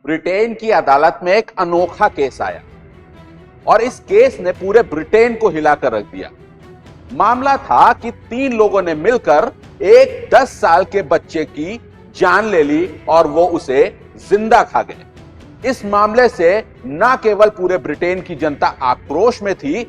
Britain की अदालत में एक अनोखा केस आया और इस केस ने पूरे ब्रिटेन को हिलाकर रख दिया। मामला था कि 3 लोगों ने मिलकर एक 10 साल के बच्चे की जान ले ली और वो उसे जिंदा खा गए। इस मामले से न केवल पूरे ब्रिटेन की जनता आक्रोश में थी,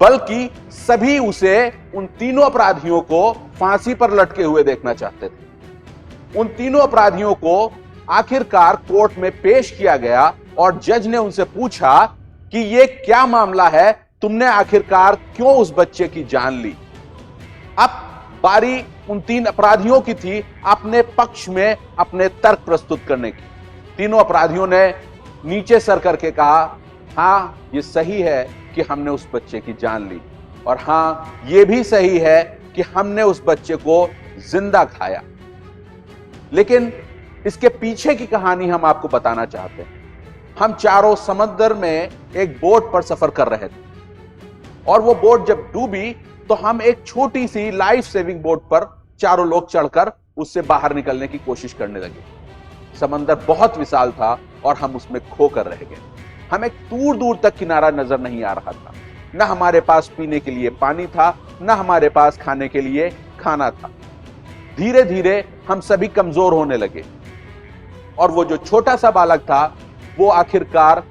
बल्कि सभी उसे, उन तीनों अपराधियों को फांसी पर लटके हुए देखना चाहते थे। उन तीनों अपराधियों को आखिरकार कोर्ट में पेश किया गया और जज ने उनसे पूछा कि यह क्या मामला है, तुमने आखिरकार क्यों उस बच्चे की जान ली। अब बारी उन 3 अपराधियों की थी अपने पक्ष में अपने तर्क प्रस्तुत करने की। तीनों अपराधियों ने नीचे सर करके कहा, हां यह सही है कि हमने उस बच्चे की जान ली, और हां यह भी सही है कि हमने उस बच्चे को जिंदा खाया। लेकिन इसके पीछे की कहानी हम आपको बताना चाहते हैं। हम चारों समंदर में एक बोट पर सफर कर रहे थे और वो बोट जब डूबी तो हम एक छोटी सी लाइफ सेविंग बोट पर चारों लोग चढ़कर उससे बाहर निकलने की कोशिश करने लगे। समंदर बहुत विशाल था और हम उसमें खोकर रह गए। हमें दूर दूर तक किनारा नजर नहीं आ रहा था। न हमारे पास पीने के लिए पानी था, न हमारे पास खाने के लिए खाना था। धीरे धीरे हम सभी कमजोर होने लगे और वो जो छोटा सा बालक था वो आखिरकार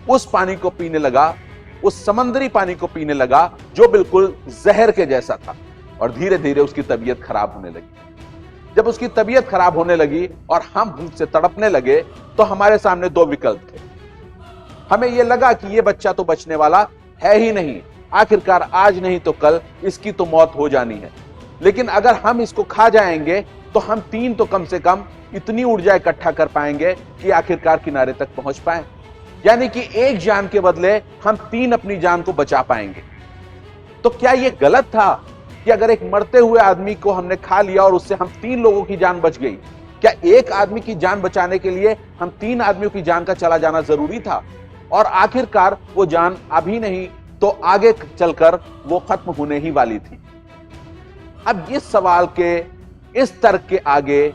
उस पानी को पीने लगा, उस समंदरी पानी को पीने लगा जो बिल्कुल जहर के जैसा था, और धीरे धीरे उसकी तबीयत खराब होने लगी। जब उसकी तबीयत खराब होने लगी और हम भूख से तड़पने लगे तो हमारे सामने 2 विकल्प थे। हमें यह लगा कि यह बच्चा तो बचने वाला है ही नहीं, आखिरकार आज नहीं तो कल इसकी तो मौत हो जानी है। लेकिन अगर हम इसको खा जाएंगे तो हम 3 तो कम से कम इतनी ऊर्जा इकट्ठा कर पाएंगे कि आखिरकार किनारे तक पहुंच पाए, यानी कि एक जान के बदले हम 3 अपनी जान को बचा पाएंगे। तो क्या यह गलत था कि अगर एक मरते हुए आदमी को हमने खा लिया और उससे हम 3 लोगों की जान बच गई, क्या एक आदमी की जान बचाने के लिए हम 3 आदमियों की जान का चला जाना जरूरी था? और आखिरकार वो जान अभी नहीं तो आगे चलकर वो खत्म होने ही वाली थी। अब इस सवाल के, इस तर्क के आगे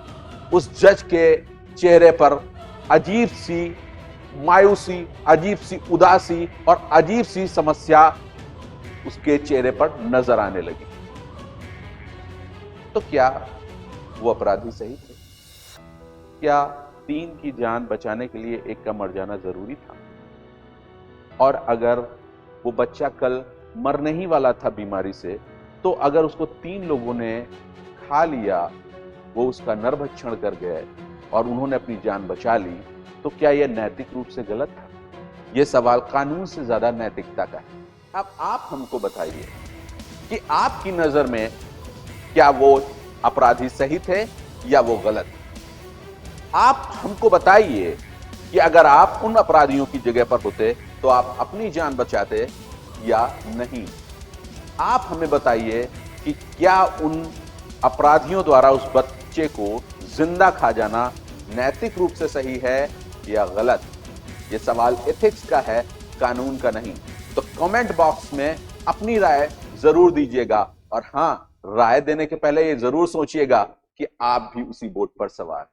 उस जज के चेहरे पर अजीब सी मायूसी, अजीब सी उदासी और अजीब सी समस्या उसके चेहरे पर नजर आने लगी। तो क्या वो अपराधी सही थे? क्या 3 की जान बचाने के लिए एक का मर जाना जरूरी था? और अगर वो बच्चा कल मरने ही वाला था बीमारी से, तो अगर उसको 3 लोगों ने खा लिया, वो उसका नरभक्षण कर गए और उन्होंने अपनी जान बचा ली, तो क्या यह नैतिक रूप से गलत था? यह सवाल कानून से ज्यादा नैतिकता का है। अब आप हमको बताइए कि आपकी नजर में क्या वो अपराधी सही थे या वो गलत? आप हमको बताइए कि अगर आप उन अपराधियों की जगह पर होते तो आप अपनी जान बचाते या नहीं। आप हमें बताइए कि क्या उन अपराधियों द्वारा उस बच्चे को जिंदा खा जाना नैतिक रूप से सही है या गलत? यह सवाल एथिक्स का है, कानून का नहीं। तो कमेंट बॉक्स में अपनी राय जरूर दीजिएगा, और हां, राय देने के पहले यह जरूर सोचिएगा कि आप भी उसी बोट पर सवार हैं।